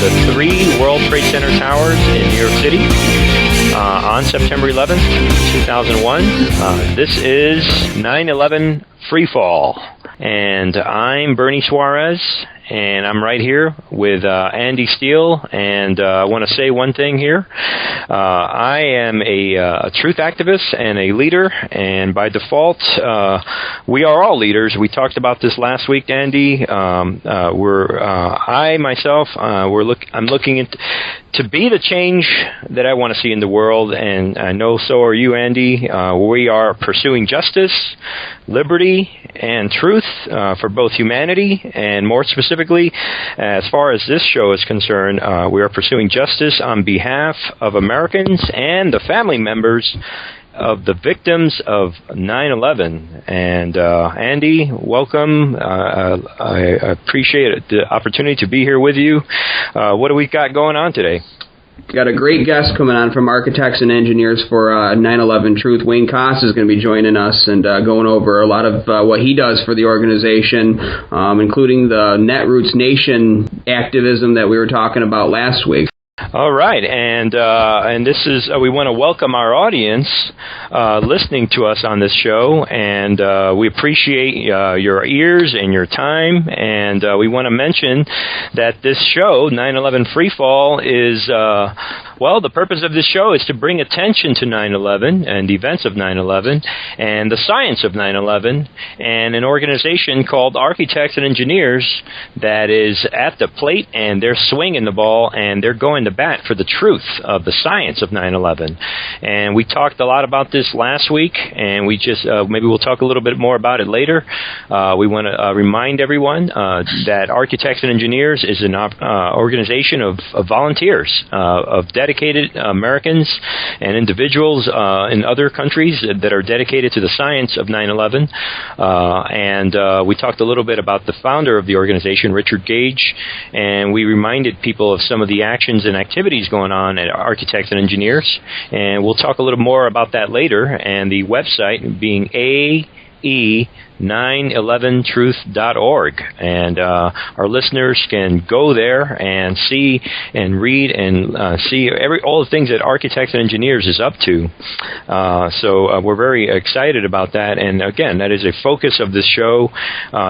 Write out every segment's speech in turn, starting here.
the 3 World Trade Center towers in New York City on September 11th, 2001. This is 9/11 Freefall, and I'm Bernie Suarez, and I'm right here with Andy Steele, and I want to say one thing here. I am a truth activist and a leader, and by default, we are all leaders. We talked about this last week, Andy. I'm looking to be the change that I want to see in the world, and I know so are you, Andy. We are pursuing justice, liberty, and truth for both humanity, and more specifically, as far as this show is concerned, we are pursuing justice on behalf of Americans and the family members of the victims of 9/11. And Andy, welcome. I appreciate the opportunity to be here with you. What do we got going on today? Got a great guest coming on from Architects and Engineers for 9/11 Truth. Wayne Coste is going to be joining us and going over a lot of what he does for the organization, including the Netroots Nation activism that we were talking about last week. All right, and this is we want to welcome our audience listening to us on this show, and we appreciate your ears and your time, and we want to mention that this show, 9/11 Freefall, is the purpose of this show is to bring attention to 9/11 and the events of 9/11 and the science of 9/11, and an organization called Architects and Engineers that is at the plate, and they're swinging the ball, and they're going to bat for the truth of the science of 9/11. And we talked a lot about this last week, and we just maybe we'll talk a little bit more about it later. We want to remind everyone that Architects and Engineers is an organization of volunteers, of dedicated Americans and individuals in other countries that are dedicated to the science of 9/11. And we talked a little bit about the founder of the organization, Richard Gage, and we reminded people of some of the actions and activities going on at Architects and Engineers. And we'll talk a little more about that later, and the website being AE911truth.org, and our listeners can go there and see and read and see all the things that Architects and Engineers is up to. So we're very excited about that, and again, that is a focus of this show,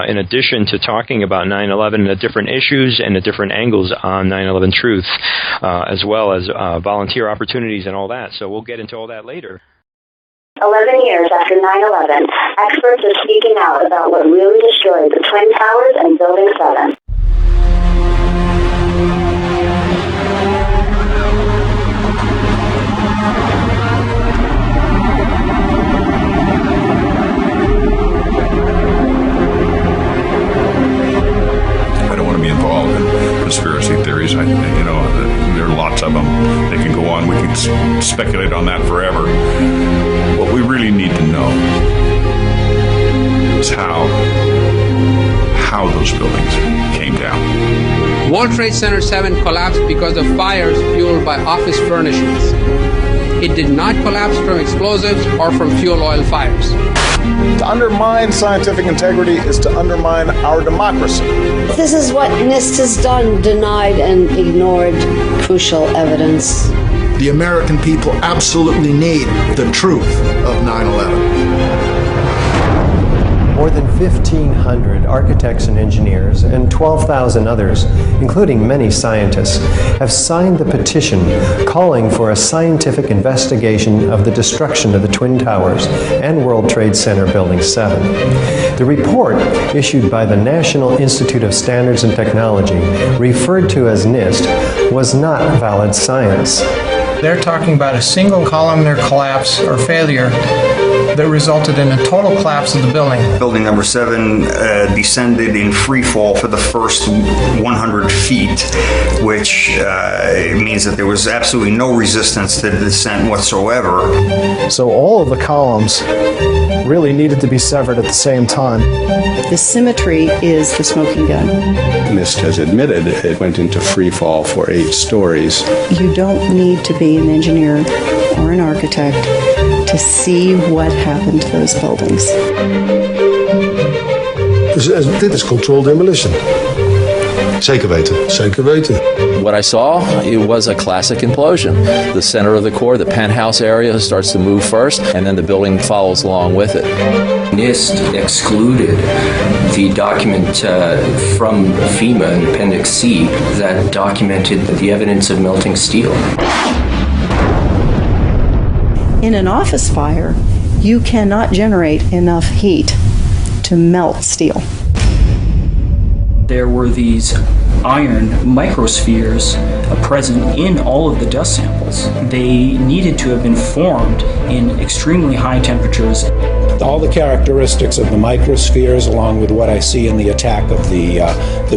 in addition to talking about 9/11 and the different issues and the different angles on 9/11 truth, as well as volunteer opportunities and all that. So we'll get into all that later. 11 years after 9/11, experts are speaking out about what really destroyed the Twin Towers and Building 7. I don't want to be involved in conspiracy theories. There are lots of them. They can go on. We can speculate on that forever. What we really need to know is how those buildings came down. World Trade Center 7 collapsed because of fires fueled by office furnishings. It did not collapse from explosives or from fuel oil fires. To undermine scientific integrity is to undermine our democracy. This is what NIST has done, denied and ignored crucial evidence. The American people absolutely need the truth of 9/11. More than 1,500 architects and engineers and 12,000 others, including many scientists, have signed the petition calling for a scientific investigation of the destruction of the Twin Towers and World Trade Center Building 7. The report, issued by the National Institute of Standards and Technology, referred to as NIST, was not valid science. They're talking about a single columnar collapse or failure that resulted in a total collapse of the building. Building number 7 descended in free fall for the first 100 feet, which means that there was absolutely no resistance to the descent whatsoever. So all of the columns really needed to be severed at the same time. The symmetry is the smoking gun. NIST has admitted it went into free fall for 8 stories. You don't need to be an engineer or an architect to see what happened to those buildings. Dit is controlled demolition. Zeker weten. Zeker weten. What I saw, it was a classic implosion. The center of the core, the penthouse area, starts to move first, and then the building follows along with it. NIST excluded the document from FEMA in Appendix C that documented the evidence of melting steel. In an office fire, you cannot generate enough heat to melt steel. There were these iron microspheres present in all of the dust samples. They needed to have been formed in extremely high temperatures. All the characteristics of the microspheres, along with what I see in the attack of the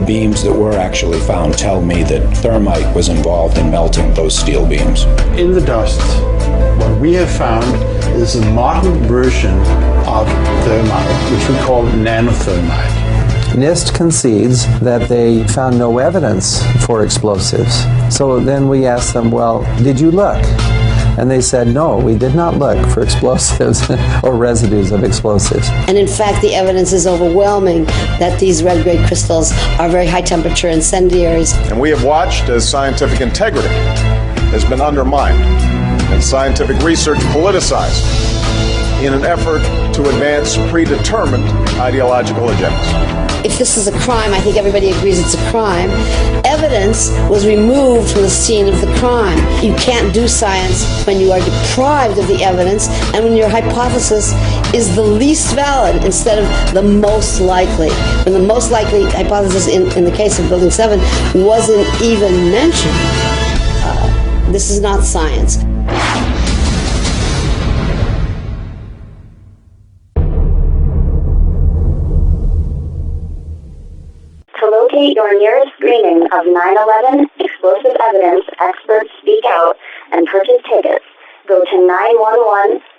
beams that were actually found, tell me that thermite was involved in melting those steel beams. In the dust, what we have found is a modern version of thermite, which we call nanothermite. NIST concedes that they found no evidence for explosives. So then we asked them, well, did you look? And they said, no, we did not look for explosives or residues of explosives. And in fact, the evidence is overwhelming that these red-grade crystals are very high-temperature incendiaries. And we have watched as scientific integrity has been undermined and scientific research politicized in an effort to advance predetermined ideological agendas. If this is a crime, I think everybody agrees it's a crime. Evidence was removed from the scene of the crime. You can't do science when you are deprived of the evidence and when your hypothesis is the least valid instead of the most likely. When the most likely hypothesis in the case of Building 7 wasn't even mentioned. This is not science. To locate your nearest screening of 9/11 explosive evidence, experts speak out and purchase tickets. Go to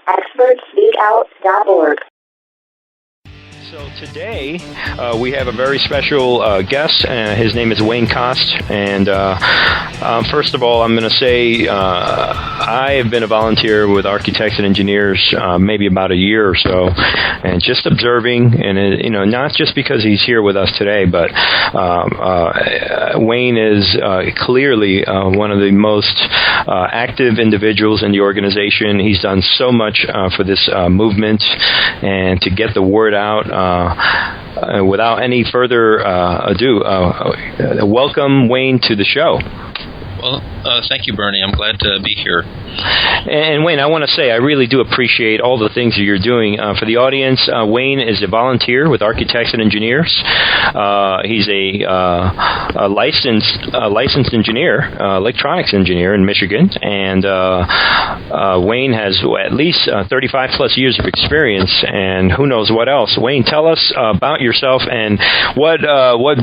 911expertspeakout.org. So today we have a very special guest. His name is Wayne Coste, and first of all, I'm going to say I have been a volunteer with architects and engineers maybe about a year or so, and just observing, and not just because he's here with us today, but Wayne is clearly one of the most active individuals in the organization. He's done so much for this movement and to get the word out. Without any further ado, welcome Wayne to the show. Well, thank you, Bernie. I'm glad to be here. And Wayne, I want to say I really do appreciate all the things that you're doing. For the audience, Wayne is a volunteer with Architects and Engineers. He's a licensed engineer, electronics engineer in Michigan, and Wayne has at least 35 plus years of experience, and who knows what else. Wayne, tell us about yourself and what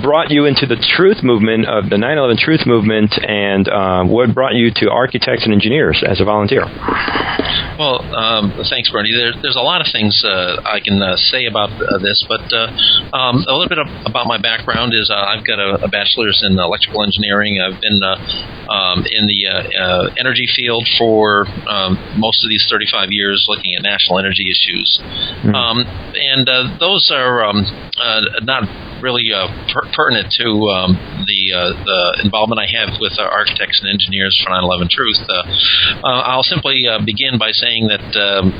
brought you into the truth movement of the 9/11 truth movement, and what brought you to Architects and Engineers as a volunteer? Well, thanks, Bernie. There's a lot of things I can say about this, but a little bit about my background is I've got a bachelor's in electrical engineering. I've been in the energy field for most of these 35 years, looking at national energy issues. And those are not really pertinent to the involvement I have with Architects and Engineers for 9/11 Truth. I'll simply begin by saying that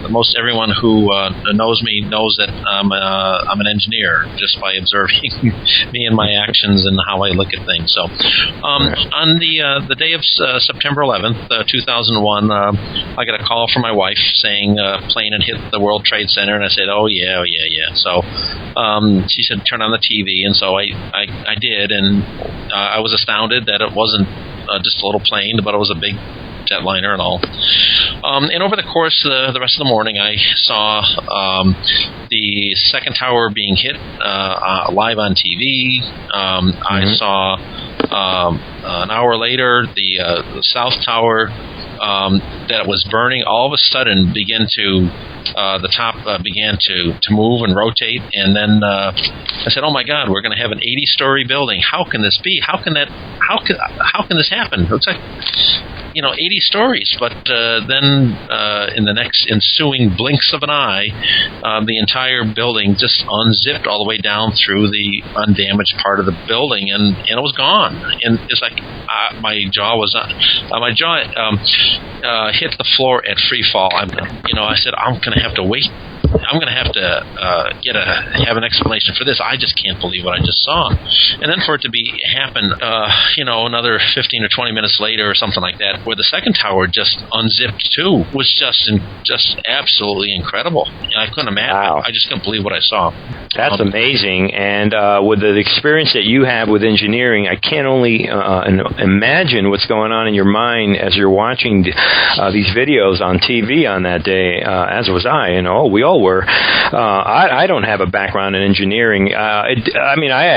most everyone who knows me knows that I'm an engineer, just by observing me and my actions and how I look at things. So on the day of September 11th, 2001, I got a call from my wife saying plane had hit the World Trade Center, and I said, oh yeah. So she said, turn on the TV, and so I did, and I was astounded that it wasn't just a little plane, but it was a big jetliner and all. And over the course of the rest of the morning, I saw the second tower being hit live on TV. I saw an hour later the south tower that was burning all of a sudden began to the top began to move and rotate, and then I said, "Oh my God, we're going to have an 80-story building. How can this be? How can this happen?" It's like, 80 stories. But then in the next ensuing blinks of an eye, the entire building just unzipped all the way down through the undamaged part of the building, and it was gone. And it's like my jaw hit the floor at free fall. I said, I'm going to have to wait. I'm going to have to have an explanation for this. I just can't believe what I just saw. And then for it to happen, another 15 or 20 minutes later or something like that, where the second tower just unzipped too, was just absolutely incredible. And I couldn't imagine. Wow. I just couldn't believe what I saw. That's amazing. And with the experience that you have with engineering, I can't only imagine what's going on in your mind as you're watching these videos on TV on that day, as was I, we all were. I don't have a background in engineering. I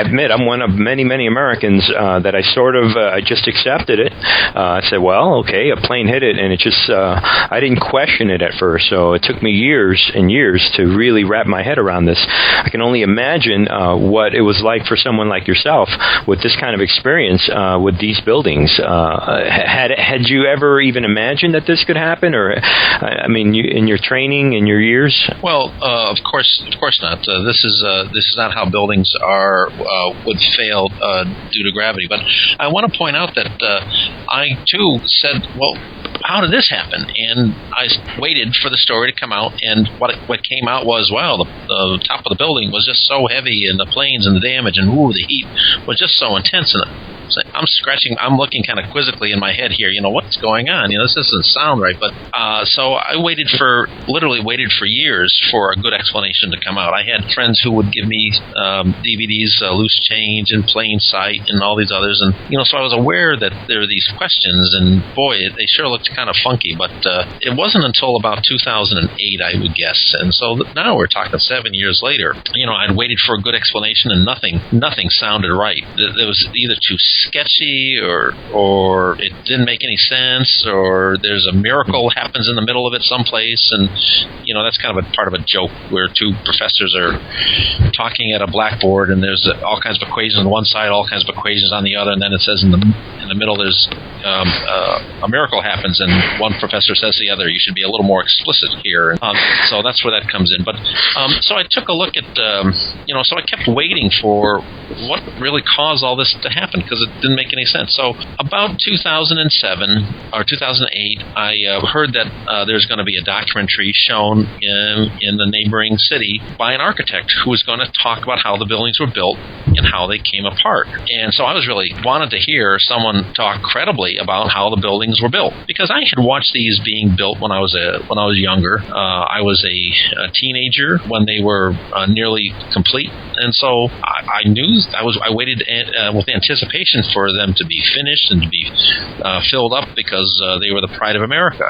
admit I'm one of many, many Americans that I sort of I just accepted it. I said, well, okay, a plane hit it, and it just I didn't question it at first. So it took me years and years to really wrap my head around this. I can only imagine what it was like for someone like yourself with this kind of experience with these buildings. Had you ever even imagined that this could happen, or in your training in your years? Well, of course not. This is not how buildings would fail due to gravity. But I want to point out that I too said, well, how did this happen? And I waited for the story to come out, and what came out was, wow, the top of the building was just so heavy, and the planes and the damage, and the heat was just so intense. And I'm looking kind of quizzically in my head here, what's going on? This doesn't sound right. But so I literally waited for years for a good explanation to come out. I had friends who would give me DVDs, Loose Change and Plain Sight and all these others. And, so I was aware that there were these questions, and boy, they sure looked kind of funky. But it wasn't until about 2008, I would guess. And so now we're talking 7 years later. I'd waited for a good explanation, and nothing sounded right. It was either too sketchy, or it didn't make any sense, or there's a miracle happens in the middle of it someplace, and that's kind of a part of a joke where two professors are talking at a blackboard, and there's all kinds of equations on one side, all kinds of equations on the other, and then it says in the middle there's a miracle happens, and one professor says to the other, you should be a little more explicit here. So that's where that comes in. But so I took a look at so I kept waiting for what really caused all this to happen, because it didn't make any sense. So about 2007 or 2008, I heard that there's going to be a documentary shown in the neighboring city by an architect who was going to talk about how the buildings were built and how they came apart. And so I was really wanted to hear someone talk credibly about how the buildings were built, because I had watched these being built when I was younger. I was a teenager when they were nearly complete, and so I knew I waited with anticipation for them to be finished and to be filled up, because they were the pride of America.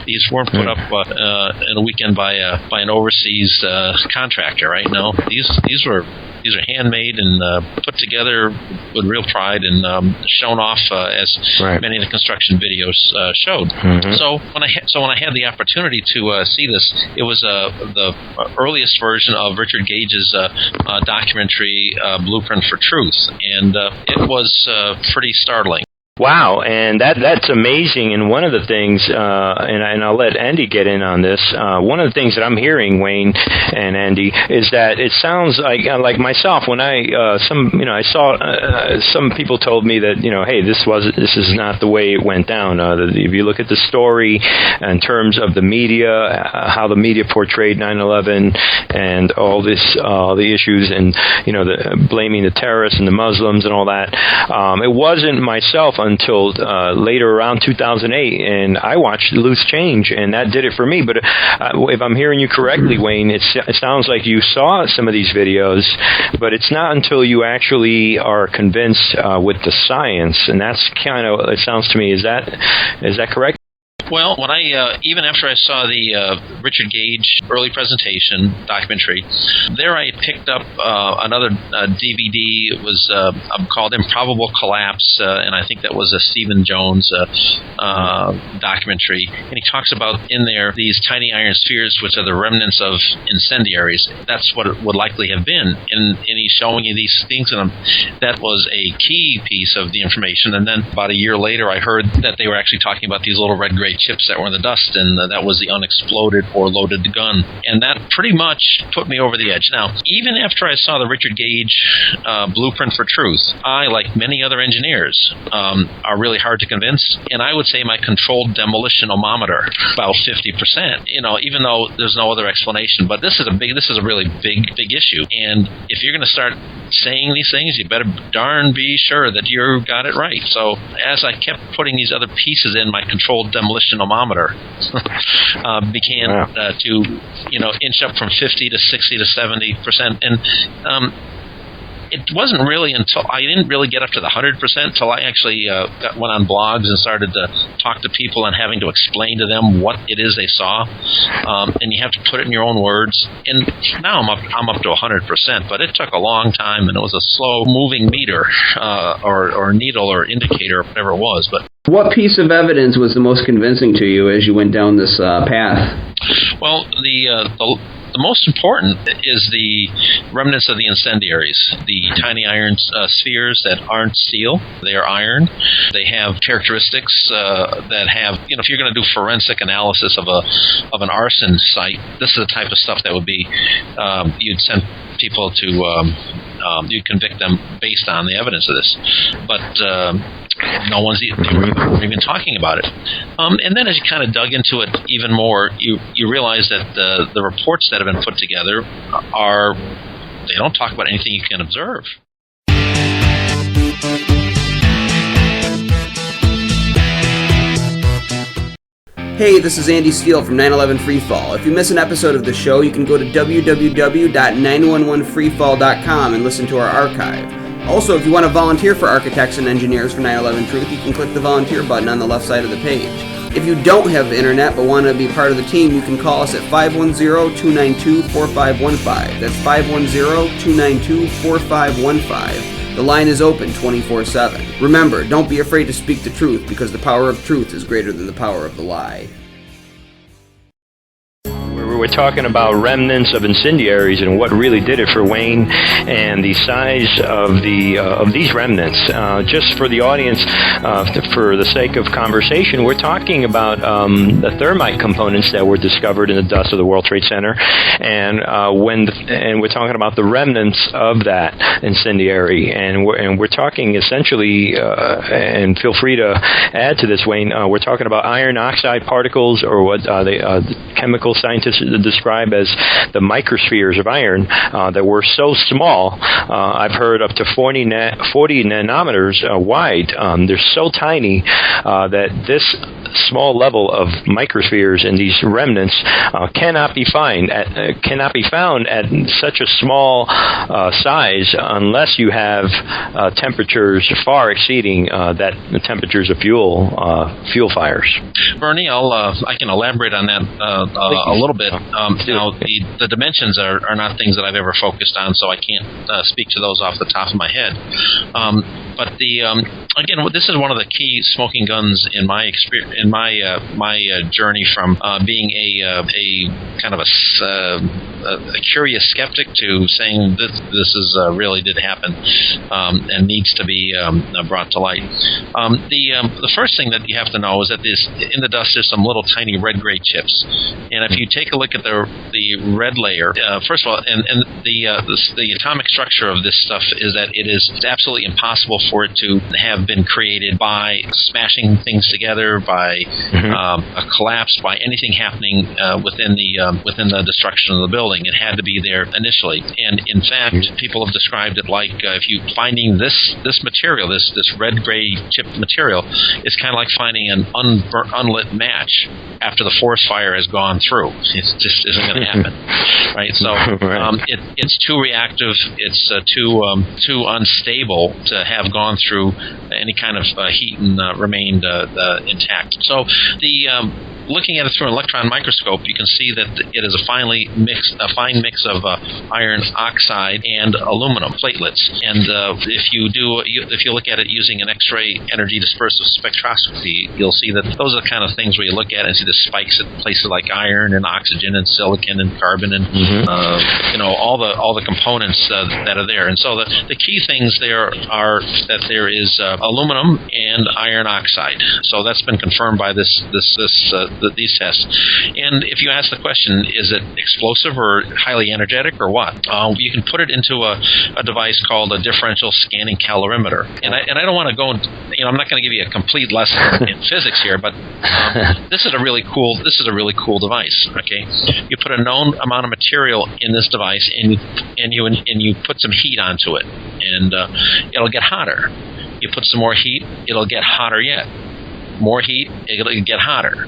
These weren't put up in a weekend by an overseas contractor, right? No, these are handmade and put together with real pride and shown off as many of the construction videos showed. Mm-hmm. So when I had the opportunity to see this, it was the earliest version of Richard Gage's documentary Blueprint for Truth, and it was pretty startling. Wow, and that's amazing. And one of the things, and I'll let Andy get in on this. One of the things that I'm hearing, Wayne and Andy, is that it sounds like myself when I saw some people told me that hey, this is not the way it went down. If you look at the story in terms of the media, how the media portrayed 9/11 and all the issues, and blaming the terrorists and the Muslims and all that, it wasn't myself until later around 2008, and I watched Loose Change, and that did it for me. But if I'm hearing you correctly, Wayne, it sounds like you saw some of these videos, but it's not until you actually are convinced with the science, and that's kind of, it sounds to me, is that correct? Well, when I even after I saw the Richard Gage early presentation documentary, there I picked up another DVD. It was called Improbable Collapse, and I think that was a Stephen Jones documentary. And he talks about in there these tiny iron spheres, which are the remnants of incendiaries. That's what it would likely have been. And he's showing you these things in them. That was a key piece of the information. And then about a year later, I heard that they were actually talking about these little red-gray chips that were in the dust, and that was the unexploded or loaded gun. And that pretty much put me over the edge. Now, even after I saw the Richard Gage Blueprint for Truth, I, like many other engineers, are really hard to convince. And I would say my controlled demolition-omometer, about 50%, even though there's no other explanation. But this is a really big issue. And if you're going to start saying these things, you better darn be sure that you got it right. So as I kept putting these other pieces in, my controlled demolition-omometer began to inch up from 50 to 60 to 70%. And it wasn't really until I didn't really get up to the 100% until I actually went on blogs and started to talk to people and having to explain to them what it is they saw, and you have to put it in your own words. And now I'm up to 100%, but it took a long time, and it was a slow moving meter or needle or indicator, whatever it was. But what piece of evidence was the most convincing to you as you went down this path? Well, the most important is the remnants of the incendiaries, the tiny iron spheres that aren't steel. They are iron. They have characteristics that have, if you're going to do forensic analysis of an arson site, this is the type of stuff that would be, you'd send people to, you'd convict them based on the evidence of this. But no one's even talking about it. And then as you kind of dug into it even more, you realize that the reports that have been put together they don't talk about anything you can observe. Hey, this is Andy Steele from 9/11 Freefall. If you miss an episode of the show, you can go to www.911freefall.com and listen to our archive. Also, if you want to volunteer for Architects and Engineers for 9/11 Truth, you can click the volunteer button on the left side of the page. If you don't have the internet but want to be part of the team, you can call us at 510-292-4515. That's 510-292-4515. The line is open 24/7. Remember, don't be afraid to speak the truth, because the power of truth is greater than the power of the lie. We're talking about remnants of incendiaries and what really did it for Wayne, and the size of these remnants. Just for the audience, for the sake of conversation, we're talking about the thermite components that were discovered in the dust of the World Trade Center, and we're talking about the remnants of that incendiary, and we're talking essentially, and feel free to add to this, Wayne. We're talking about iron oxide particles, or what the chemical scientists describe as the microspheres of iron that were so small. I've heard up to 40 nanometers wide. They're so tiny that this small level of microspheres in these remnants cannot be found at such a small size unless you have temperatures far exceeding the temperatures of fuel fires. Bernie, I can elaborate on that a little bit. The dimensions are not things that I've ever focused on, so I can't speak to those off the top of my head. But again, this is one of the key smoking guns in my experience, in my journey from being a kind of a curious skeptic to saying this is really did happen and needs to be brought to light. The first thing that you have to know is that in the dust there's some little tiny red-gray chips, and if you take a look at the red layer, first of all, and the atomic structure of this stuff is that it's absolutely impossible for it to have been created by smashing things together, by a collapse, by anything happening within the destruction of the building. It had to be there initially, and in fact, people have described it like if you finding this material, this red-gray chip material, is kind of like finding an unlit match after the forest fire has gone through. It just isn't going to happen, right? So it's too reactive. It's too unstable to have gone through any kind of heat and remained intact. So looking at it through an electron microscope, you can see that it is a fine mix of iron oxide and aluminum platelets. And if you look at it using an X-ray energy dispersive spectroscopy, you'll see that those are the kind of things where you look at it and see the spikes at places like iron and oxygen and silicon and carbon and all the components that are there. And so the key things there are that there is aluminum and iron oxide. So that's been confirmed by these tests. And if you ask the question, is it explosive or highly energetic or what? You can put it into a device called a differential scanning calorimeter. And I don't want to go, I'm not going to give you a complete lesson in physics here, but this is a really cool device. Okay, you put a known amount of material in this device, and you put some heat onto it, and it'll get hotter. You put some more heat, it'll get hotter yet. More heat, it'll get hotter.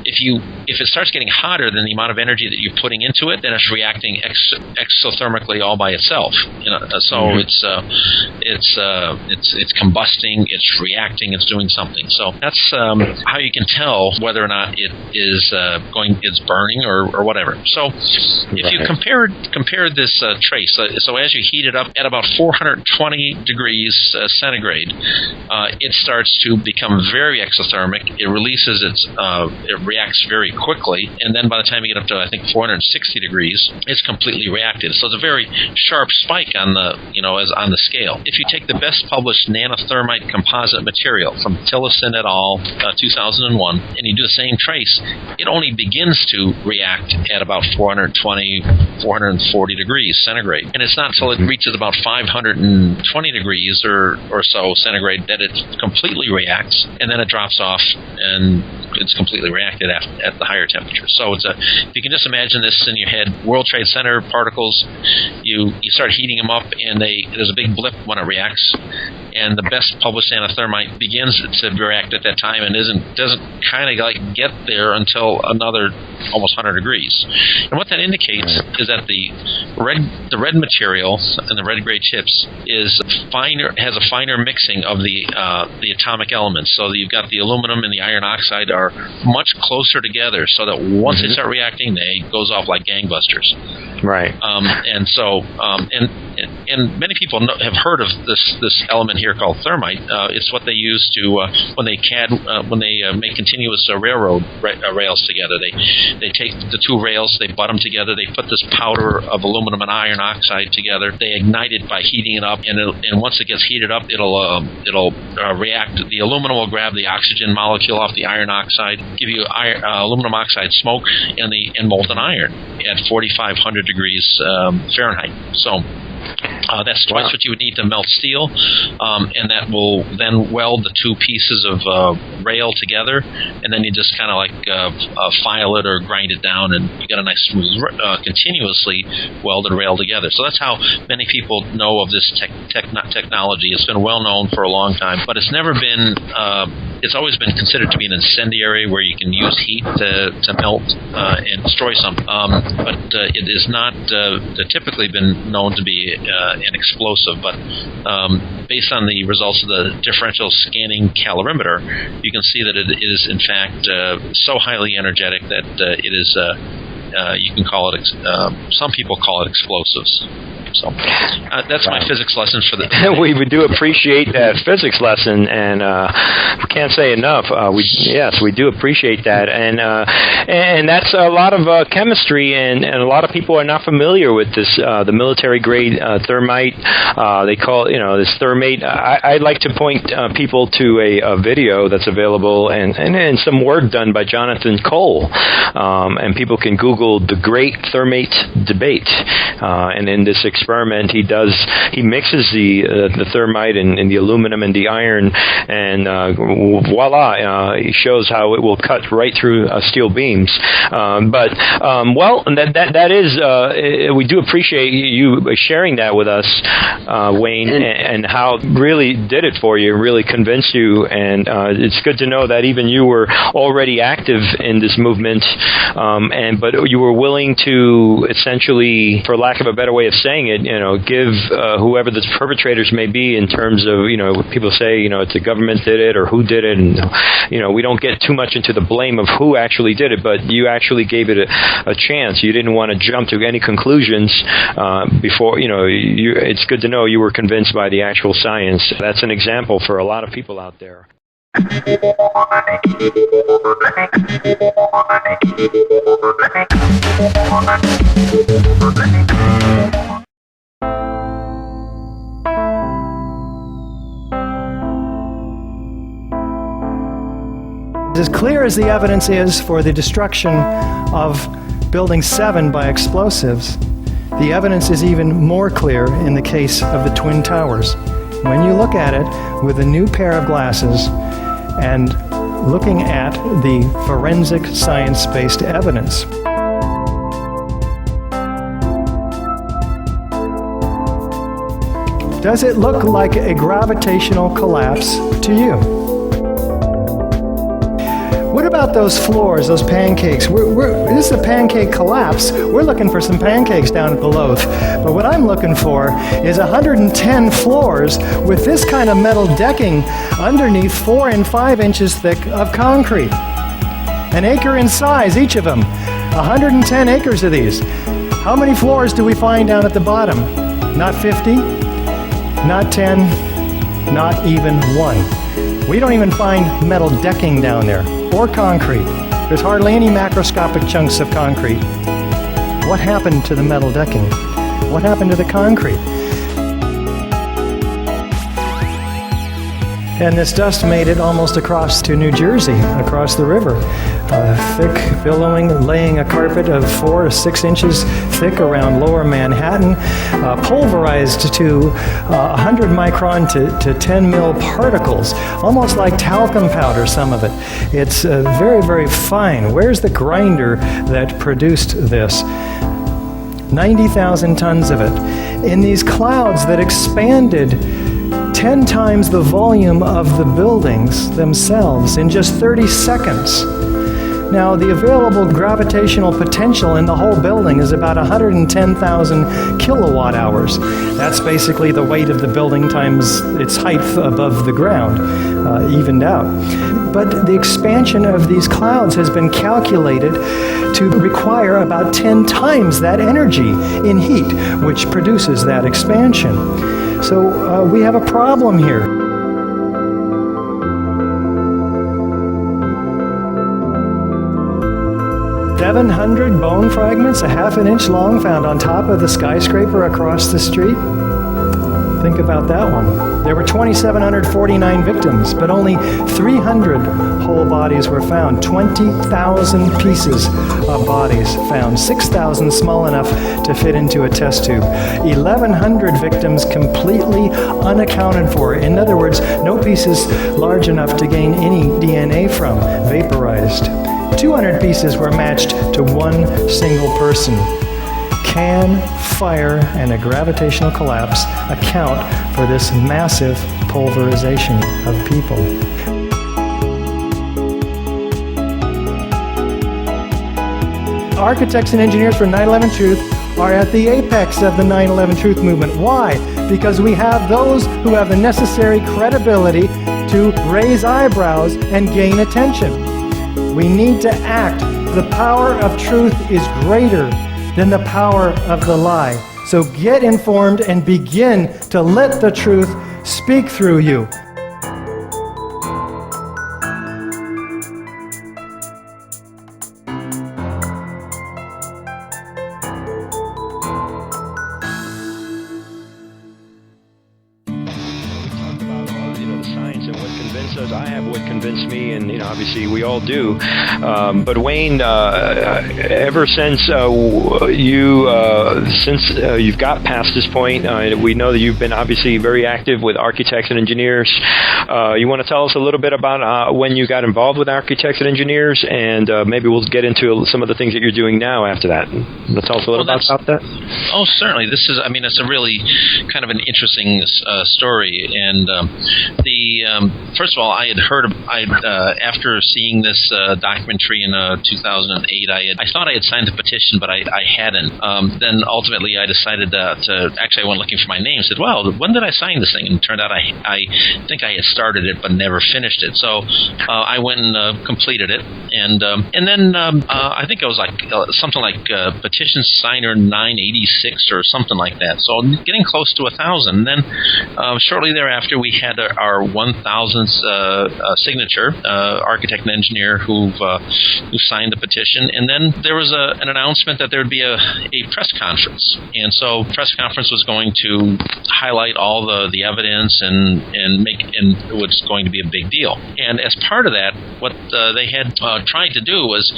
If it starts getting hotter than the amount of energy that you're putting into it, then it's reacting exothermically all by itself. So it's combusting, it's reacting, it's doing something. So that's how you can tell whether or not it is it's burning or whatever. So if you compare this trace, so as you heat it up at about 420 degrees centigrade, it starts to become very exothermic. It releases it reacts very quickly, and then by the time you get up to, I think, 460 degrees, it's completely reactive. So it's a very sharp spike on the scale. If you take the best published nanothermite composite material from Tillerson et al. 2001, and you do the same trace, it only begins to react at about 420, 440 degrees centigrade. And it's not until it reaches about 520 degrees or so centigrade that it completely reacts, and then it drops off and it's completely reacted at the higher temperature. So if you can just imagine this in your head, World Trade Center particles, you start heating them up, and there's a big blip when it reacts, and the best published nanothermite begins to react at that time and doesn't kind of like get there until another almost 100 degrees. And what that indicates is that the red material and the red gray chips has a finer mixing of the atomic elements. So you've got the aluminum and the iron oxide are much closer together, so that once they start reacting, they goes off like gangbusters. Right. And many people have heard of this element here called thermite. It's what they use to when they make continuous railroad rails together. They take the two rails, they butt them together, they put this powder of aluminum and iron oxide together. They ignite it by heating it up, and once it gets heated up, it'll react. The aluminum will grab the oxygen molecule off the iron oxide, give you aluminum oxide smoke, and molten iron at 4,500 degrees Fahrenheit. So that's twice what you would need to melt steel, and that will then weld the two pieces of rail together, and then you just kind of like file it or grind it down, and you got a nice smooth, continuously welded rail together. So that's how many people know of this technology. It's been well known for a long time, but it's never been. It's always been considered to be an incendiary where you can use heat to melt and destroy something. But it is not typically been known to be an explosive. But based on the results of the differential scanning calorimeter, you can see that it is in fact so highly energetic that it is. You can call it. Some people call it explosives. So that's my physics lesson for the day. We do appreciate that physics lesson, and we can't say enough. We do appreciate that, and that's a lot of chemistry, and a lot of people are not familiar with this. The military grade thermite, they call this thermate. I'd like to point people to a video that's available and some work done by Jonathan Cole, and people can Google the Great Thermate Debate, and in this experiment he mixes the thermite and the aluminum and the iron, and voila, he shows how it will cut right through steel beams. That is we do appreciate you sharing that with us, Wayne, and how it really did it for you, really convinced you, and it's good to know that even you were already active in this movement, but you were willing to essentially, for lack of a better way of saying it, give whoever the perpetrators may be in terms of, people say, it's the government did it or who did it. And, we don't get too much into the blame of who actually did it, but you actually gave it a chance. You didn't want to jump to any conclusions before, it's good to know you were convinced by the actual science. That's an example for a lot of people out there. As clear as the evidence is for the destruction of Building 7 by explosives, the evidence is even more clear in the case of the Twin Towers. When you look at it with a new pair of glasses and looking at the forensic science-based evidence, does it look like a gravitational collapse to you? What about those floors, those pancakes? This is a pancake collapse. We're looking for some pancakes down at below. But what I'm looking for is 110 floors with this kind of metal decking underneath 4 and 5 inches thick of concrete. An acre in size, each of them. 110 acres of these. How many floors do we find down at the bottom? Not 50, not 10, not even 1. We don't even find metal decking down there. Or concrete. There's hardly any macroscopic chunks of concrete. What happened to the metal decking? What happened to the concrete? And this dust made it almost across to New Jersey, across the river. Thick, billowing, laying a carpet of 4 to 6 inches thick around lower Manhattan, pulverized to 100 micron to 10 mil particles, almost like talcum powder, some of it. It's very, very fine. Where's the grinder that produced this? 90,000 tons of it. In these clouds that expanded 10 times the volume of the buildings themselves in just 30 seconds. Now, the available gravitational potential in the whole building is about 110,000 kilowatt hours. That's basically the weight of the building times its height above the ground, evened out. But the expansion of these clouds has been calculated to require about 10 times that energy in heat, which produces that expansion. So we have a problem here. "700 bone fragments, a half an inch long, found on top of the skyscraper across the street." Think about that one. There were 2,749 victims, but only 300 whole bodies were found. 20,000 pieces of bodies found. 6,000 small enough to fit into a test tube. 1,100 victims completely unaccounted for. In other words, no pieces large enough to gain any DNA from, vaporized. 200 pieces were matched to one single person. Can fire and a gravitational collapse account for this massive pulverization of people? Architects and engineers for 9/11 Truth are at the apex of the 9/11 Truth movement. Why? Because we have those who have the necessary credibility to raise eyebrows and gain attention. We need to act. The power of truth is greater than the power of the lie. So get informed and begin to let the truth speak through you. Obviously, we all do. But Wayne, ever since you've got past this point, we know that you've been obviously very active with architects and engineers. You want to tell us a little bit about when you got involved with architects and engineers, and maybe we'll get into some of the things that you're doing now after that. Tell us a little about that. Oh, certainly. This is, it's a really kind of an interesting story. And first of all, all, I had heard. After seeing this documentary in 2008, I thought I had signed the petition, but I hadn't. Then ultimately, I decided to actually, I went looking for my name. Said, well, when did I sign this thing? And it turned out I think I had started it but never finished it. So I went and completed it, and then I think it was like something like petition signer 986 or something like that. So getting close to 1,000. Then shortly thereafter, we had our 1,000th signature, architect and engineer who signed the petition, and then there was an announcement that there would be a press conference, and so press conference was going to highlight all the evidence and it was going to be a big deal. And as part of that, what they had tried to do was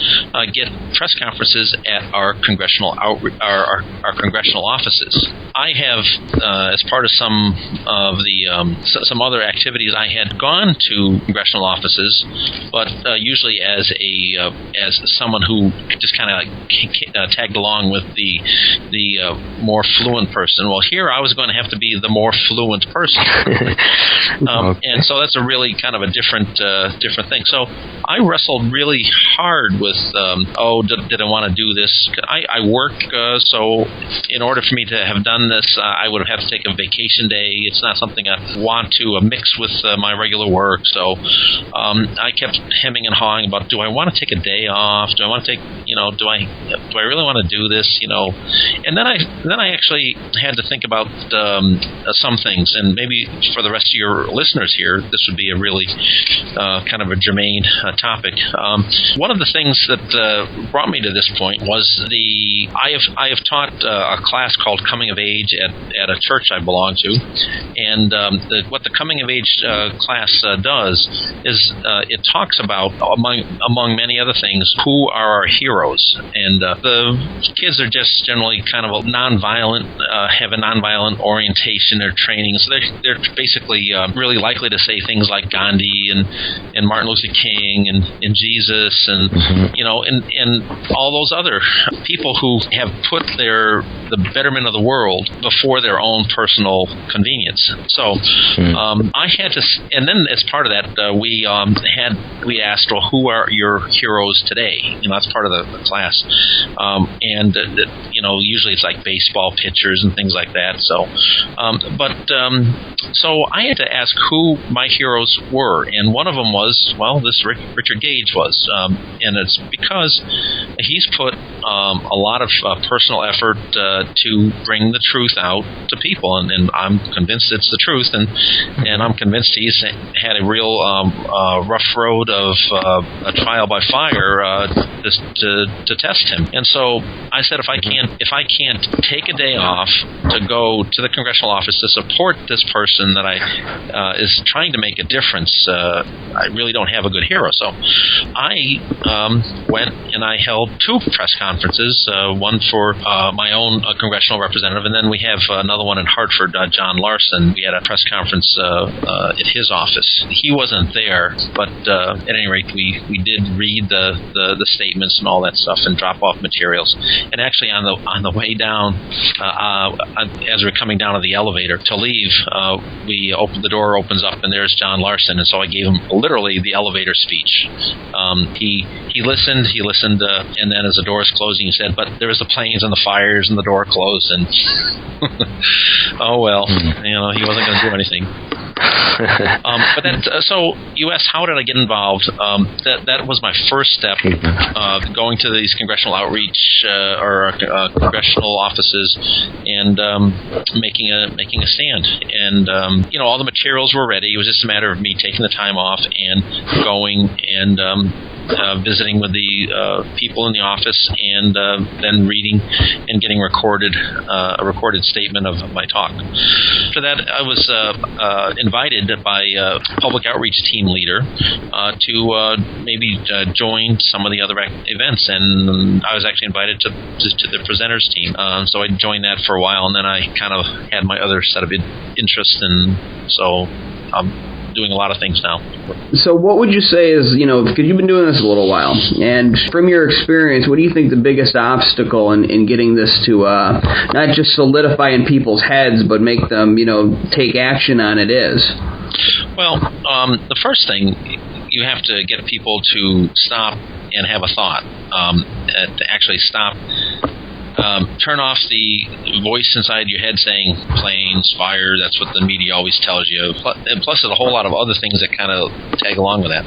get press conferences at our congressional our congressional offices. I have, as part of some of the some other activities, I had gone to congressional offices, but usually as someone who just kind of tagged along with the more fluent person. Well, here I was going to have to be the more fluent person, and so that's a really kind of a different thing. So I wrestled really hard with, did I want to do this? I work, so in order for me to have done this, I would have to take a vacation day. It's not something I want to mix with my regular work. So I kept hemming and hawing about, do I want to take a day off? Do I want to take, do I really want to do this? And then I actually had to think about some things, and maybe for the rest of your listeners here, this would be a really kind of a germane topic. One of the things that brought me to this point was I have taught a class called Coming of Age at a church I belong to, and what the Coming of Age class does is it talks about, among many other things, who are our heroes. And the kids are just generally kind of nonviolent, have a nonviolent orientation or training, so they're basically really likely to say things like Gandhi and Martin Luther King and Jesus and and all those other people who have put the betterment of the world before their own personal convenience. So I had to, and then as part of that, we asked, well, who are your heroes today? That's part of the class, and usually it's like baseball pitchers and things like that. So, so I had to ask who my heroes were, and one of them was, this Richard Gage was, and it's because he's put a lot of personal effort to bring the truth out to people, and I'm convinced it's the truth, and I'm convinced he's had a real rough road of a trial by fire to test him. And so I said, if I can't take a day off to go to the congressional office to support this person that is trying to make a difference, I really don't have a good hero. So I went and I held 2 press conferences, one for my own congressional representative, and then we have another one in Hartford, John Larson. We had a press conference at his office. He wasn't there, but at any rate, we did read the statements and all that stuff and drop off materials. And actually, on the way down, as we're coming down to the elevator to leave, the door opens up and there's John Larson, and so I gave him literally the elevator speech. He listened, and then as the door is closing, he said, "But there was the planes and the fires and the door closed, and oh well, he wasn't going to do anything." But that, so you asked, how did I get involved? That was my first step, going to these congressional outreach or congressional offices and making a stand. And all the materials were ready. It was just a matter of me taking the time off and going and visiting with the people in the office, and then reading and getting a recorded statement of my talk. After that, I was invited by a public outreach team leader to maybe join some of the other events, and I was actually invited to the presenters team. So I joined that for a while, and then I kind of had my other set of interests, and so I'm doing a lot of things now. So what would you say is, because you've been doing this a little while, and from your experience, what do you think the biggest obstacle in getting this to not just solidify in people's heads, but make them, take action on it is? Well, the first thing, you have to get people to stop and have a thought, to actually stop. Turn off the voice inside your head saying planes, fire. That's what the media always tells you. And plus, there's a whole lot of other things that kind of tag along with that.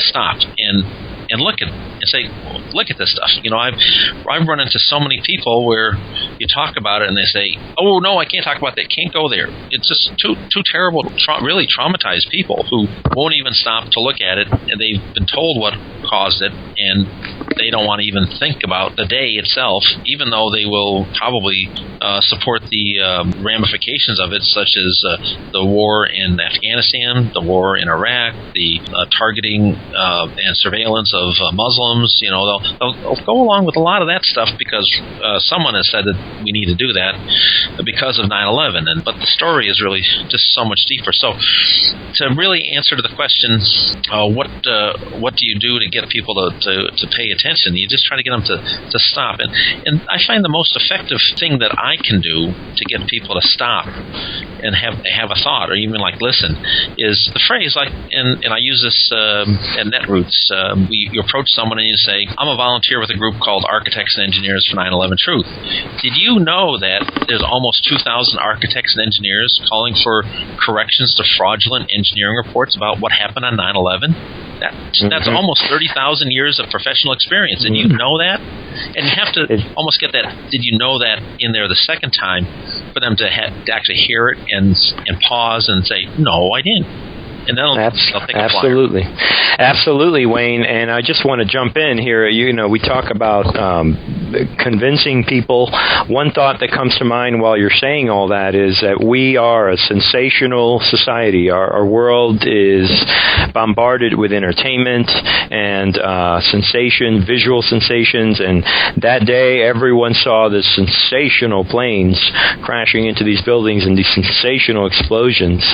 Stop and look at and say, look at this stuff. I've run into so many people where you talk about it and they say, oh no, I can't talk about that. Can't go there. It's just too terrible. Really traumatized people who won't even stop to look at it, and they've been told what caused it, and they don't want to even think about the day itself, even though they will probably support the ramifications of it, such as the war in Afghanistan, the war in Iraq, the targeting and surveillance of Muslims. They'll go along with a lot of that stuff because someone has said that we need to do that because of 9/11. But the story is really just so much deeper. So to really answer to the question, what do you do to get people to pay attention? You just try to get them to stop. And I find the most effective thing that I can do to get people to stop and have a thought, or even listen, is the phrase and I use this at Netroots. You approach someone and you say, I'm a volunteer with a group called Architects and Engineers for 9/11 Truth. Did you know that there's almost 2,000 architects and engineers calling for corrections to fraudulent engineering reports about what happened on 9/11? That's almost 30,000 years of professional experience. Did you know that? And you have to almost get that, did you know that, in there the second time for them to actually hear it and pause and say, no, I didn't. And then they'll take a flyer. Absolutely, Wayne. And I just want to jump in here. We talk about convincing people. One thought that comes to mind while you're saying all that is that we are a sensational society. Our world is bombarded with entertainment and visual sensations. And that day, everyone saw the sensational planes crashing into these buildings and these sensational explosions.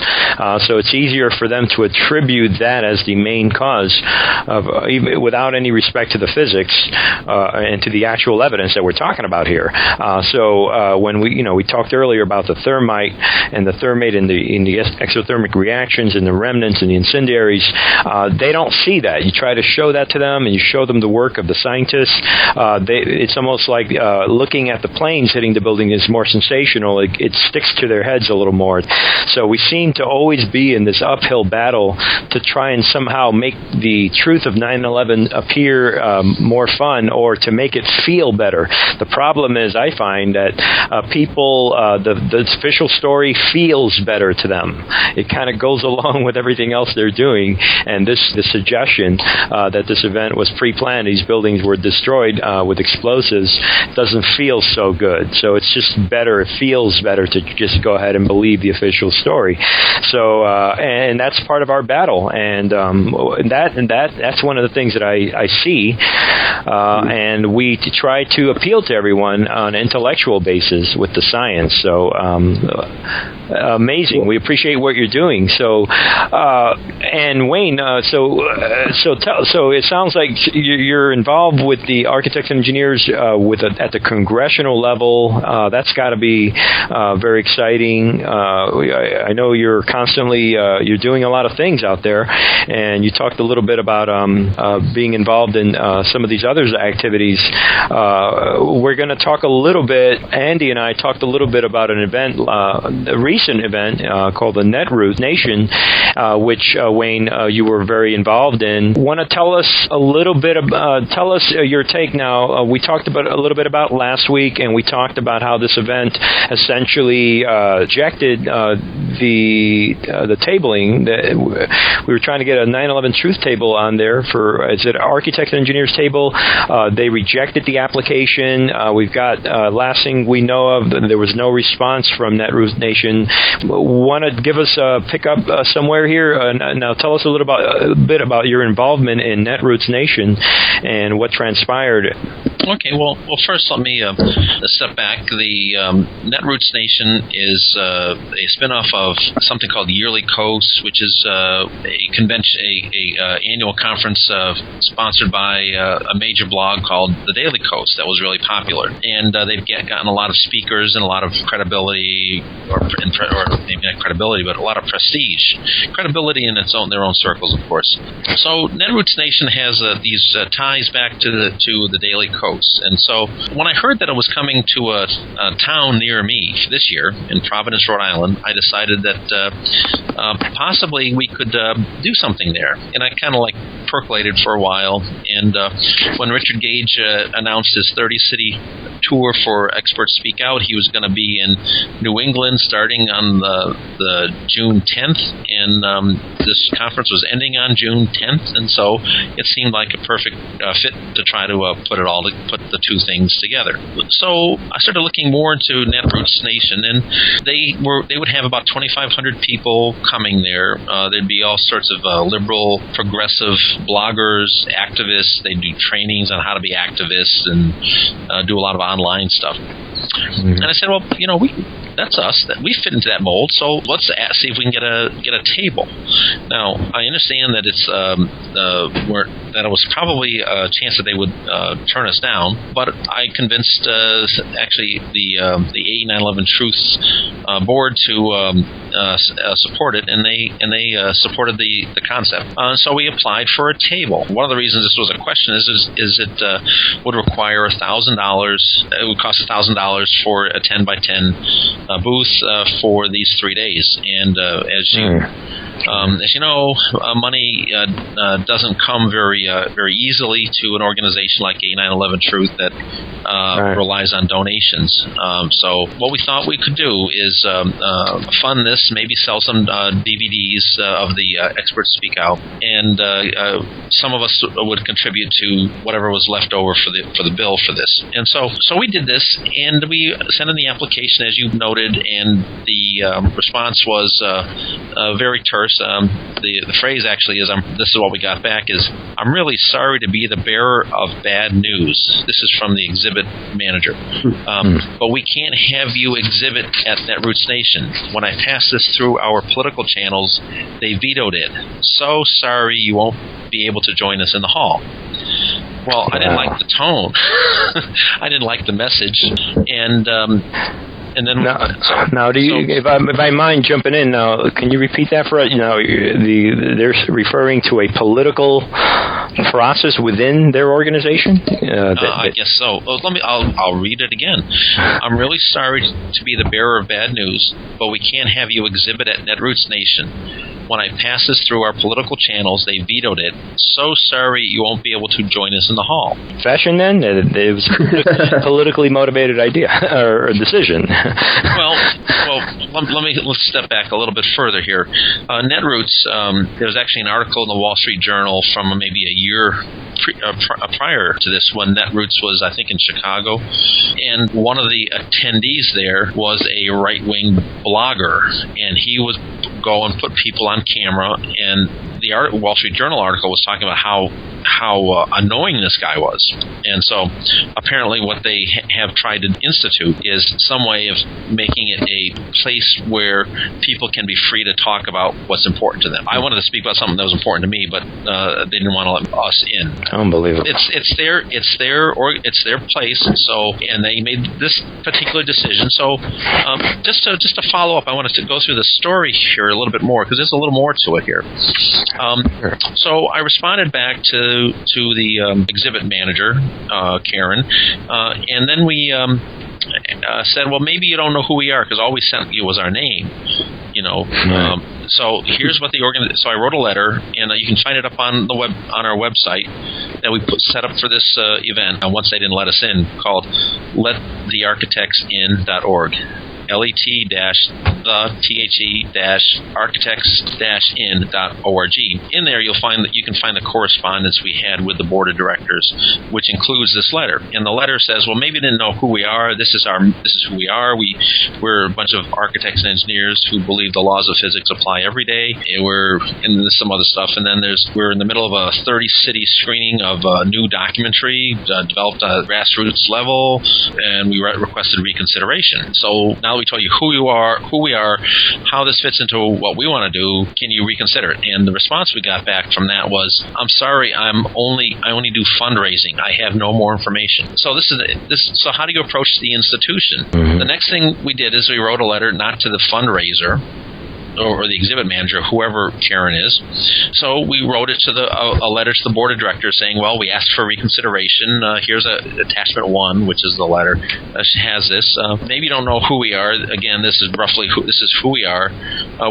So it's easier for them to attribute that as the main cause of, even without any respect to the physics and to the actual evidence that we're talking about here. So when we talked earlier about the thermite and the thermate in the exothermic reactions and the remnants and the incendiaries, they don't see that. You try to show that to them and you show them the work of the scientists. It's almost like looking at the planes hitting the building is more sensational. It sticks to their heads a little more. So we seem to always be in this uphill battle to try and somehow make the truth of 9/11 appear more fun, or to make it feel better. The problem is, I find that people, the official story feels better to them. It kind of goes along with everything else they're doing, and the suggestion that this event was pre-planned, these buildings were destroyed with explosives, doesn't feel so good. So it's just better, it feels better to just go ahead and believe the official story. So and that's part of our battle, and that's one of the things that I see, and we try to appeal to everyone on an intellectual basis with the science. So amazing. We appreciate what you're doing. So and Wayne, so it sounds like you're involved with the architects and engineers at the congressional level. That's got to be very exciting. I know you're constantly you're doing a lot of things out there, and you talked a little bit about being involved in some of these other activities. We're going to talk a little bit, Andy and I talked a little bit about an event, a recent event called the Netroot Nation, which, Wayne, you were very involved in. Want to tell us a little bit tell us your take now. We talked about a little bit about last week, and we talked about how this event essentially rejected the tabling. We were trying to get a 9/11 truth table on there for, is it architects and engineers table? They rejected the application. We've got, last thing we know of, there was no response from Netroot Nation. Want to give us a pick up somewhere here? Now tell us a bit about your involvement in Netroot Nation and what transpired. Okay, well, first let me step back. The Netroots Nation is a spinoff of something called Yearly Coast, which is a convention, a annual conference sponsored by a major blog called The Daily Coast that was really popular, and they've gotten a lot of speakers and a lot of credibility, or maybe not credibility, but a lot of prestige, credibility in their own circles, of course. So Netroots Nation has these ties back to the Daily Coast, and so when I heard that it was coming to a town near me this year in Providence, Rhode Island, I decided that possibly we could do something there, and I kind of percolated for a while, and when Richard Gage announced his 30-city tour for Experts Speak Out, he was going to be in New England starting on the June 10th, and this conference was ending on June 10th, and so it seemed like a perfect fit to try to put the two things together. So I started looking more into Netroots Nation, and they would have about 2,500 people coming there. There'd be all sorts of liberal, progressive bloggers, activists. They do trainings on how to be activists and do a lot of online stuff. And I said, well, that's us. That we fit into that mold. So let's see if we can get a table. Now I understand that it's that it was probably a chance that they would turn us down, but I convinced actually the 8911 Truths board to support it, and they supported the concept. So we applied for a table. One of the reasons this was a question is it would require $1,000. It would cost $1,000 for a 10x10 booth for these 3 days, and as you know, money doesn't come very easily to an organization like 8911 Truth that relies on donations. So what we thought we could do is fund this, maybe sell some DVDs of the Experts Speak Out, and some of us would contribute to whatever was left over for the bill for this. And so we did this, and we sent in the application, as you noted, and the response was very terse. The phrase actually is, this is what we got back, is, "I'm really sorry to be the bearer of bad news." This is from the exhibit manager. But we can't have you exhibit at Netroots Nation. When I passed this through our political channels, they vetoed it. So sorry you won't be able to join us in the hall. Well, I didn't like the tone. I didn't like the message, and then now, if I mind jumping in now, can you repeat that for us? They're referring to a political process within their organization. I guess so. I'll read it again. "I'm really sorry to be the bearer of bad news, but we can't have you exhibit at Netroots Nation. When I passed this through our political channels, they vetoed it. So sorry you won't be able to join us in the hall." Fashion, then? It was a politically motivated idea or decision. Let's step back a little bit further here. Netroots, there was actually an article in the Wall Street Journal from maybe a year prior to this, when Netroots was, I think, in Chicago, and one of the attendees there was a right-wing blogger, and he would go and put people on camera, and the Wall Street Journal article was talking about how annoying this guy was. And so apparently what they have tried to institute is some way of making it a place where people can be free to talk about what's important to them. I wanted to speak about something that was important to me, but they didn't want to let us in. Unbelievable. It's their place. So, and they made this particular decision. So just to follow up, I wanted to go through the story here a little bit more, because there's a little more to it here. So I responded back to the exhibit manager, Karen, and then we said, well, maybe you don't know who we are, because all we sent you was our name. So here's what so I wrote a letter, and you can find it up on our website that we set up for this event. And once they didn't let us in, called letthearchitectsin.org. let-the-architects-in.org. In there, you can find the correspondence we had with the board of directors, which includes this letter. And the letter says, well, maybe you didn't know who we are. This is who we are. We're a bunch of architects and engineers who believe the laws of physics apply every day. We're in some other stuff, and then we're in the middle of a 30-city screening of new documentary developed at a grassroots level, and we requested reconsideration. So now that we told you who we are, how this fits into what we want to do, can you reconsider it? And the response we got back from that was, I'm sorry, I only do fundraising. I have no more information. So so how do you approach the institution? The next thing we did is we wrote a letter not to the fundraiser or the exhibit manager, whoever Karen is. So we wrote it to a letter to the board of directors saying, well, we asked for reconsideration. Here's attachment 1, which is the letter. Has this. Maybe you don't know who we are. Again, this is who we are.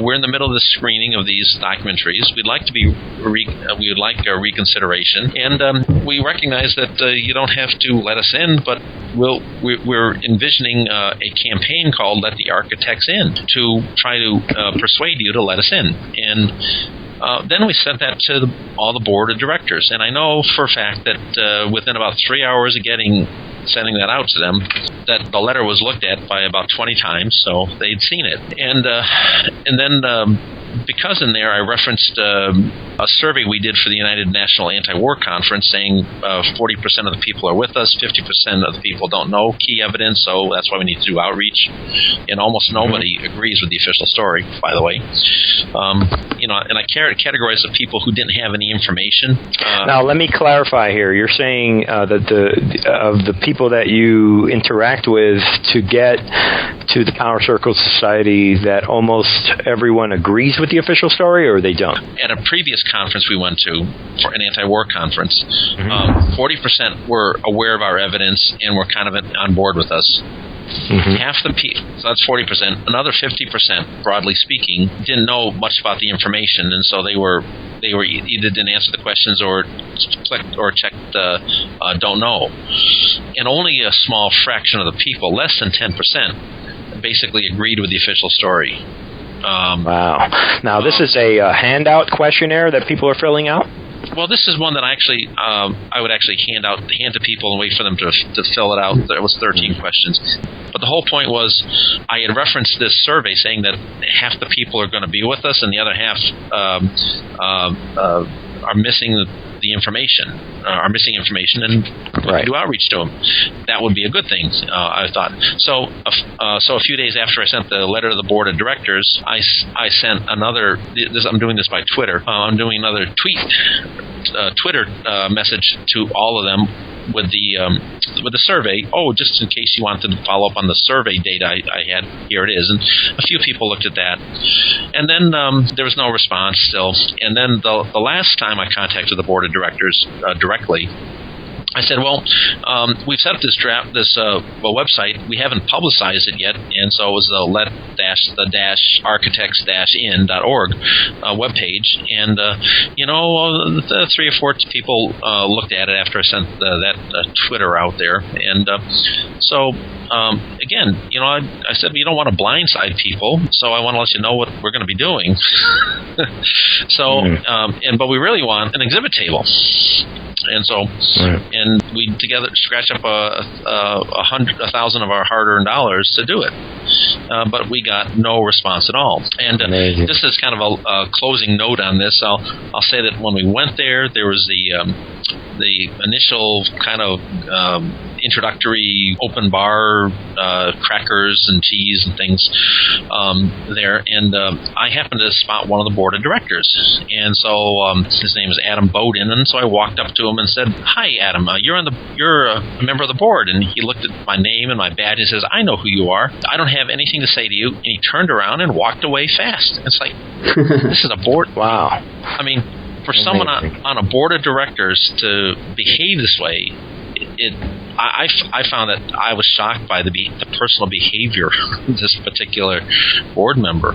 We're in the middle of the screening of these documentaries. We'd like we would like a reconsideration, and we recognize that you don't have to let us in, but we're envisioning a campaign called "Let the Architects In" to try to persuade you to let us in. And then we sent that to all the board of directors. And I know for a fact that within about 3 hours of sending that out to them, that the letter was looked at by about 20 times, so they'd seen it. And then because in there I referenced a survey we did for the United National Anti-War Conference saying 40% of the people are with us, 50% of the people don't know key evidence, so that's why we need to do outreach. And almost nobody agrees with the official story, by the way. And I categorize the people who didn't have any information. Now, let me clarify here. You're saying that of the people that you interact with to get to the Power Circle Society, that almost everyone agrees with the official story, or they don't? At a previous conference we went to, for an anti-war conference, 40% were aware of our evidence and were kind of on board with us. Half the people, so that's 40%. Another 50%, broadly speaking, didn't know much about the information, and so they were either didn't answer the questions or clicked or checked don't know. And only a small fraction of the people, less than 10%, basically agreed with the official story. Wow. Now, this is a handout questionnaire that people are filling out? Well, this is one that I would actually hand to people and wait for them to fill it out. There was 13 questions. But the whole point was I had referenced this survey saying that half the people are going to be with us and the other half are missing the information, and we can do outreach to them. That would be a good thing, I thought. So a few days after I sent the letter to the board of directors, I sent another. I'm doing this by Twitter. I'm doing another Twitter message to all of them with the survey. Oh, just in case you wanted to follow up on the survey data I had, here it is. And a few people looked at that. And then there was no response still. And then the last time I contacted the board of directors directly, I said, well, we've set up this website. We haven't publicized it yet, and so it was the let-the-architects-in.org webpage. And, 3 or 4 people looked at it after I sent that Twitter out there. And so, again, I said, you don't want to blindside people, so I want to let you know what we're going to be doing. So, but we really want an exhibit table. And so, and we together scratched up $1,000 of our hard-earned dollars to do it, but we got no response at all. And just as kind of a closing note on this, I'll say that when we went there, there was the initial kind of introductory open bar, crackers and cheese and things there, and I happened to spot one of the board of directors, and so his name is Adam Bowden, and so I walked up to him and said, "Hi, Adam, you're a member of the board." And he looked at my name and my badge and says, "I know who you are. I don't have anything to say to you." And he turned around and walked away fast. It's like, this is a board. Wow. I mean, for someone on a board of directors to behave this way, I found that I was shocked by the personal behavior of this particular board member.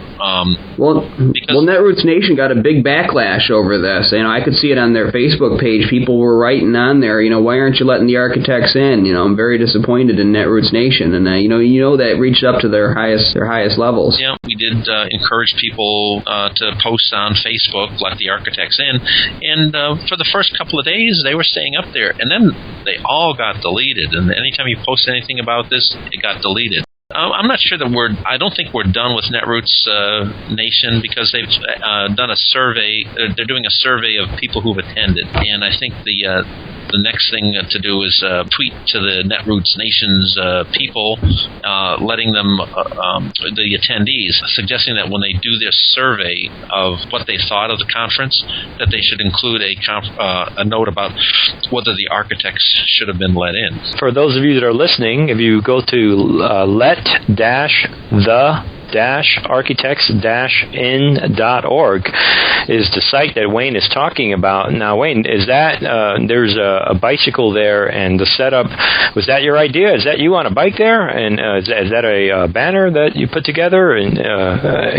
Well, Netroots Nation got a big backlash over this. I could see it on their Facebook page. People were writing on there, why aren't you letting the architects in? I'm very disappointed in Netroots Nation, and that reached up to their highest levels. Yeah, we did encourage people to post on Facebook, let the architects in, and for the first couple of days they were staying up there, and then they all got deleted. And anytime you post anything about this, it got deleted. I'm not sure that I don't think we're done with Netroots Nation, because they've done a survey. They're doing a survey of people who've attended, and I think the next thing to do is tweet to the Netroots Nation's people, letting them, the attendees, suggesting that when they do their survey of what they thought of the conference, that they should include a note about whether the architects should have been let in. For those of you that are listening, if you go to let-architects-in.org is the site that Wayne is talking about. Now, Wayne, is that there's a bicycle there, and the setup, was that your idea? Is that you on a bike there? And is that a banner that you put together and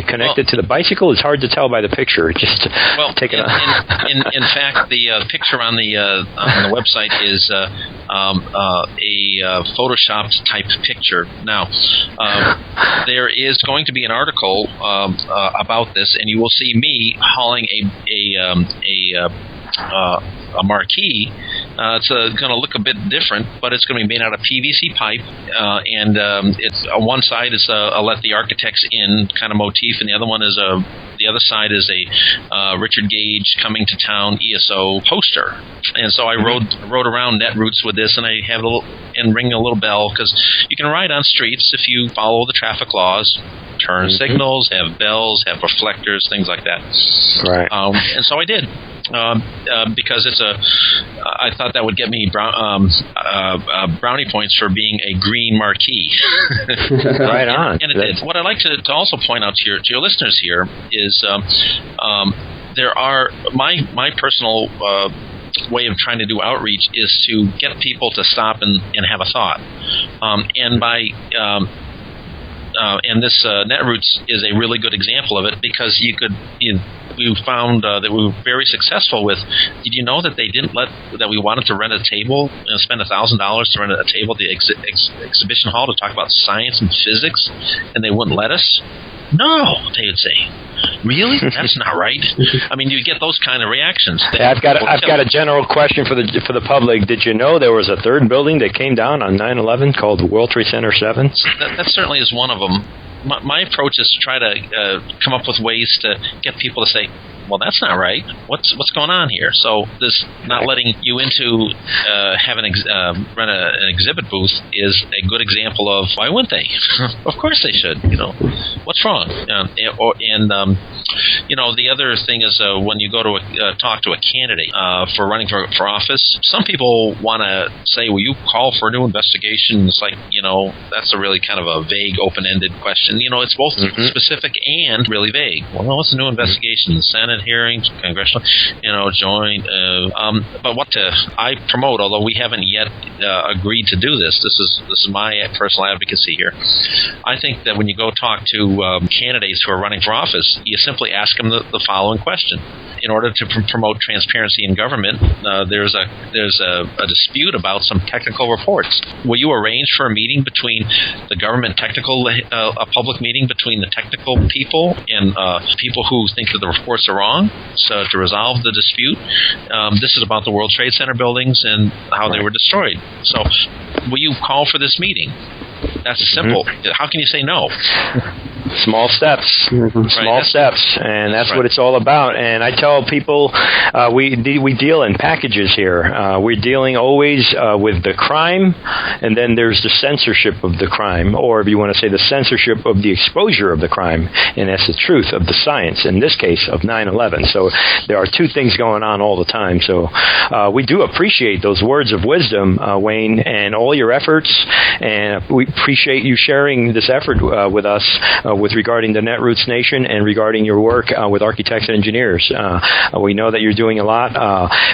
connected to the bicycle? It's hard to tell by the picture. Just take it on. In fact, the picture on the website is a photoshopped type picture. Now, there is going to be an article about this, and you will see me hauling a marquee. It's going to look a bit different, but it's going to be made out of PVC pipe, and it's one side is a "Let the Architects In" kind of motif, and the other one is the other side is a Richard Gage Coming to Town ESO poster. And so I rode around Netroots with this, and I have ring a little bell, because you can ride on streets if you follow the traffic laws. Turn signals, have bells, have reflectors, things like that. Right. And so I did. Because I thought that would get me brownie points for being a green marquee. Right on. And it did. What I'd like to also point out to your listeners here is there are my personal way of trying to do outreach is to get people to stop and have a thought. And by and this Netroots is a really good example of it, because we found that we were very successful with. Did you know that they didn't that we wanted to rent a table and spend $1,000 to rent a table at the exhibition hall to talk about science and physics, and they wouldn't let us? No, they would say. Really? That's not right. I mean, you get those kind of reactions. I've got a general question for the public. Did you know there was a third building that came down on 9/11 called the World Trade Center 7? That certainly is one of them. My approach is to try to come up with ways to get people to say, well, that's not right. What's going on here? So this not letting you into rent an exhibit booth is a good example of why wouldn't they? Of course they should. What's wrong? The other thing is when you go to talk to a candidate for running for office, some people want to say, well, you call for a new investigation. It's like, that's a really kind of a vague, open-ended question. It's both specific and really vague. Well, what's a new investigation? The Senate hearings, congressional, joint. But what I promote, although we haven't yet agreed to do this. This is my personal advocacy here. I think that when you go talk to candidates who are running for office, you simply ask them the following question. In order to promote transparency in government, there's a dispute about some technical reports. Will you arrange for a meeting between the government technical, a public meeting between the technical people and people who think that the reports are wrong, so to resolve the dispute? This is about the World Trade Center buildings and how they were destroyed. So, will you call for this meeting? That's simple. How can you say no? Small steps, small steps, and that's what it's all about. And I tell people we deal in packages here. We're dealing always with the crime, and then there's the censorship of the crime, or if you want to say the censorship of the exposure of the crime, and that's the truth of the science, in this case of 9/11. So there are two things going on all the time. So we do appreciate those words of wisdom, Wayne, and all your efforts, and we appreciate you sharing this effort with us with regarding the Netroots Nation and regarding your work with architects and engineers. We know that you're doing a lot.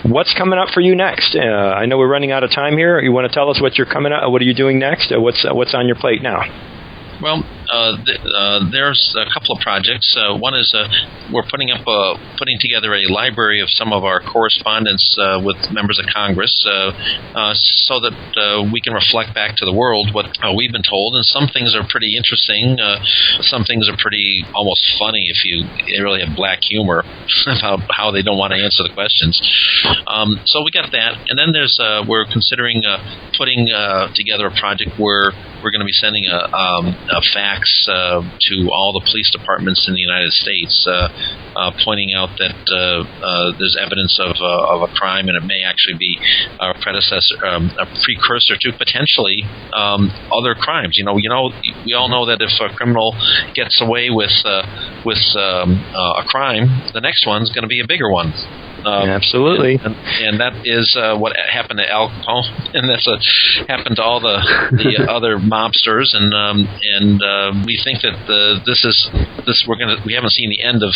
What's coming up for you next? I know we're running out of time here. You want to tell us what you're coming up? What are you doing next? What's on your plate now? Well, there's a couple of projects. One is we're putting together a library of some of our correspondence with members of Congress, so that we can reflect back to the world what we've been told. And some things are pretty interesting. Some things are pretty almost funny if you really have black humor about how they don't want to answer the questions. So we got that, and then there's we're considering putting together a project where we're going to be sending a fax to all the police departments in the United States, pointing out that there's evidence of a crime, and it may actually be a precursor to potentially other crimes. We all know that if a criminal gets away with a crime, the next one's going to be a bigger one. Absolutely, and that is what happened to Al Capone, and that's what happened to all the other mobsters, and we think that we haven't seen the end of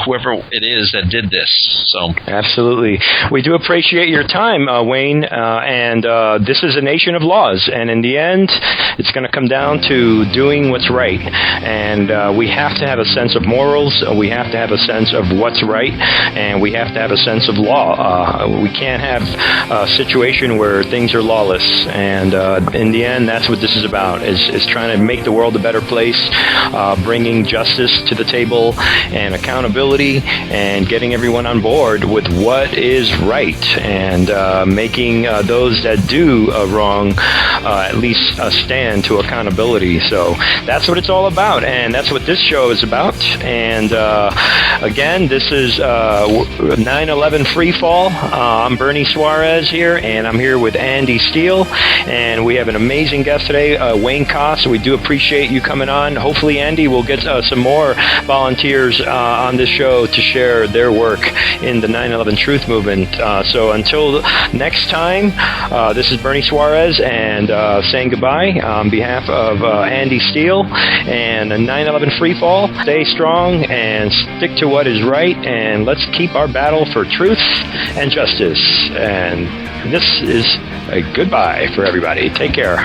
whoever it is that did this. So absolutely, we do appreciate your time, Wayne, and this is a nation of laws, and in the end, it's going to come down to doing what's right, and we have to have a sense of morals, we have to have a sense of what's right, and we have to have a sense of law. We can't have a situation where things are lawless, and in the end, that's what this is about, is trying to make the world a better place, bringing justice to the table and accountability, and getting everyone on board with what is right, and making those that do wrong at least stand to accountability. So that's what it's all about, and that's what this show is about. And again, this is 9/11 Free Fall. I'm Bernie Suarez here, and I'm here with Andy Steele, and we have an amazing guest today, Wayne Coste. We do appreciate you coming on. Hopefully, Andy, we'll get some more volunteers on this show to share their work in the 9/11 Truth Movement. So until next time, this is Bernie Suarez, and saying goodbye on behalf of Andy Steele and 9/11 Free Fall. Stay strong and stick to what is right, and let's keep our battle for truth and justice. And this is a goodbye for everybody. Take care.